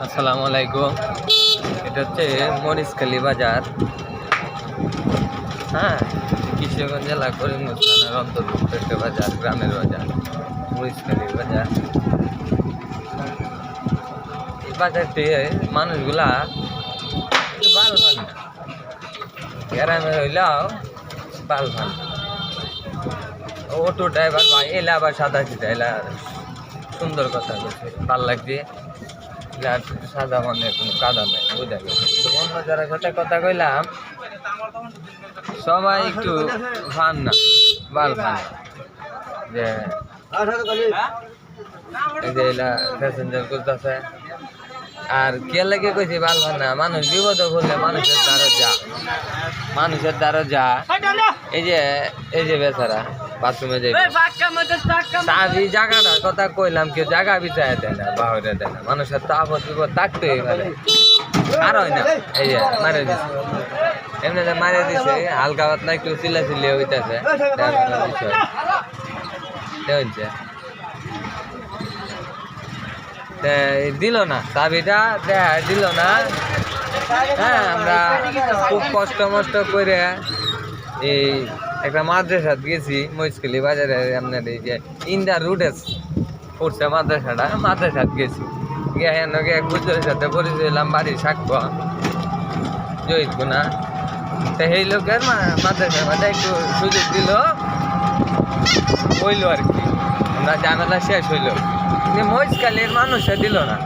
আসসালামু আলাইকুম। এটা হচ্ছে মরিচখালী বাজার। হ্যাঁ, কিশোরগঞ্জ জেলা করিমগঞ্জ থানার অন্তর্ভুক্ত একটা বাজার, গ্রামের বাজার, মরিচখালী বাজার। এই বাজারটি মানুষগুলা একটু বাল ভান না, গ্রামের হইলেও বাল ভান না। অটো ড্রাইভার ভাই এলা আবার সাদা সিধা এলা সুন্দর কথা বলছে, ভাল লাগছে। সাদা মানে কোনো কাদা নেই, বোঝা গেছে। অন্য যারা সাথে কথা কইলাম সবাই একটু ফান না, বাল ফান যে এই যে এলা প্যাসেঞ্জার করতেছে। আর কে লাগে কইছি বাল ফান না, মানুষ বিপদ করলে মানুষের দ্বারা যা এই যে বেচারা বাথরুমে যাই চাবি জায়গাটার কথা কইলাম, কেউ জায়গা বিছায় দেয় না, বাহরে দেয় না। মানুষের তো আপদ বিপদ থাকতেই পারে, আর হয় না। এই যে মারে দিছে, এমনি মারে দিছে হালকা পাতলা একটু চিল্লাচিল্লি হইতেছে, দিল না চাবিটা, দিল না। হ্যাঁ, আমরা খুব কষ্ট মষ্ট করে এই একটা মাদ্রাসা গেছি মরিচখালী বাজারে। আপনার এই যে ইন্ডার রুডেস পড়ছে মাদ্রাসা গেছি, গিয়ে এক বুঝলের সাথে পরিচয় হলাম, বাড়ির সাক্ষ্য জয়িত গুনা। তো সেই লোকের মাদ্রাসার মাঝে একটু সুযোগ দিল, হইলো আর কি, আমরা ঝামেলা শেষ হইলো। কিন্তু মরিচখালীর মানুষে দিল না,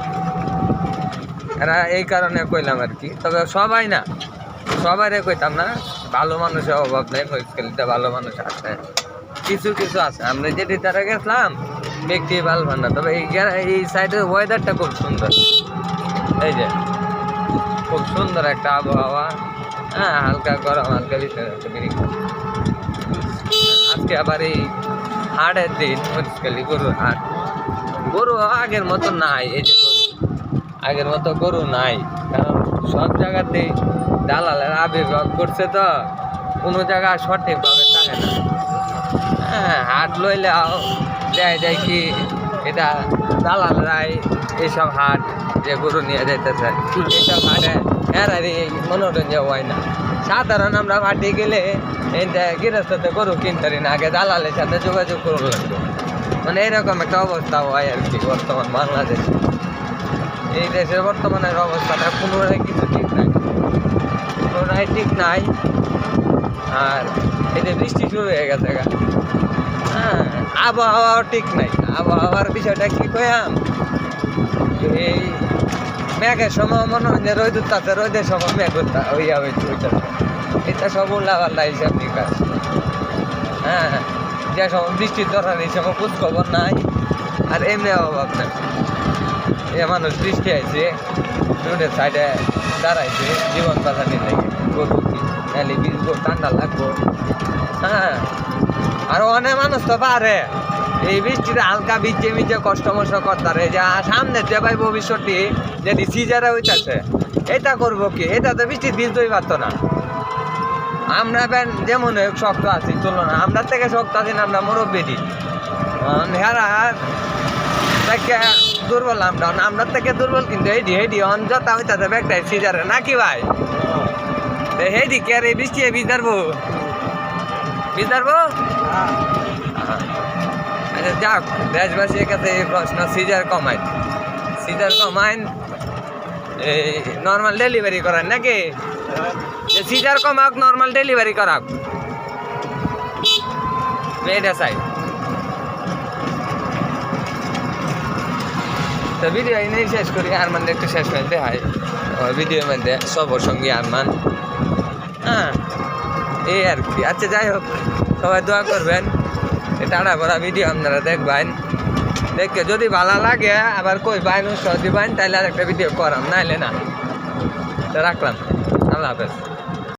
এরা এই কারণে কইলাম আর কি। তবে সবাই না, সবাইরে কইতাম না, ভালো মানুষের অভাব নেই মরিচখালীতে, ভালো মানুষ আছে, কিছু কিছু আছে। আমরা যেটি তারা গেছিলাম ব্যক্তি ভালো না। তবে এই সাইডের ওয়েদারটা খুব সুন্দর, এই যে খুব সুন্দর একটা আবহাওয়া। হ্যাঁ, হালকা গরম, হালকা ভিতরে আজকে আবার এই হাটের দিন, মরিচখালী গরুর হাট। গরু আগের মতো নাই, এই যে আগের মতো গরু নাই, কারণ সব জায়গাতেই দালালের আবির্ভাব করছে, তো কোনো জায়গায় সঠিকভাবে থাকে না। হ্যাঁ, হাট লইলে দেয় যায় কি এটা দালালরাই এইসব হাট যে গরু নিয়ে যাইতেছে, এইসব হাটে এরারই মনোরঞ্জন হয় না। সাধারণ আমরা হাটে গেলে এই গৃহস্থতে গরু কিনতে পারি না, আগে দালালের সাথে যোগাযোগ করে লাগবে। মানে এরকম একটা অবস্থা হয় আর কি বর্তমান বাংলাদেশে। এই দেশের বর্তমানের অবস্থাটা পুনরায় কিছু ঠিক নাই, পুনরায় ঠিক নাই। আর এই যে বৃষ্টি শুরু হয়ে গেছে, হ্যাঁ, আবহাওয়াও ঠিক নাই। আবহাওয়ার বিষয়টা কি কইয়াম, এই মেঘের সময় মনে হয় যে রোদ উঠতেছে, রোদের সময় মেঘ হইয়া হইতেছে, এটা সব উল্লাপাল্লা হিসাব নিকাশ। হ্যাঁ, যে সময় বৃষ্টির দরকার এই সময় খোঁজ খবর নাই, আর এমনি অভাব নাই। এ মানুষ বৃষ্টি আইছে, রোডের সাইডে দাঁড়াইছে জীবন বাঁচানির লাগে, গরু কি নাহলে বীজবো, ঠান্ডা লাগবো। হ্যাঁ, আর অনেক মানুষ তো পারে এই বৃষ্টিতে হালকা ভিজে ভিজে কষ্ট মষ্ট করতে, যে সামনে যে ভাই ভবিষ্যৎটি যদি সিজারে হইতেছে, এটা করবো কি? এটা তো বৃষ্টি ভিজতেই পারতো না। আমরা যেমন শক্ত আছি চলো না, আমরা থেকে শক্ত আছি না, আমরা মুরব্বী হেরা দুর্বল, আমরা থেকে দুর্বল। কিন্তু হেডি অঞ্জতা হইতেছে ব্যাগটাই সিজারে নাকি ভাই? হেডি কে আর এই বৃষ্টি ভিজারবো? আচ্ছা, যাক, দেশবাসীর কাছে এই প্রশ্ন, সিজার কমাইন এই নর্মাল ডেলিভারি করান নাকি? যে সিজার কমাক, নর্মাল ডেলিভারি করাক, এটা চাই। তো ভিডিও এনেই শেষ করি, আরমান একটু শেষ করে দেখাই ভিডিওর মধ্যে সবর সঙ্গে আরমান। হ্যাঁ, এই আর কি। আচ্ছা, যাই হোক, সবাই দোয়া করবেন, টানা ভরা ভিডিও আপনারা দেখবেন। দেখে যদি ভালো লাগে আবার কই বাইন দিবেন, তাইলে আর একটা ভিডিও করাম, নাইলে না। তো রাখলাম, আল্লাহ হাফেজ।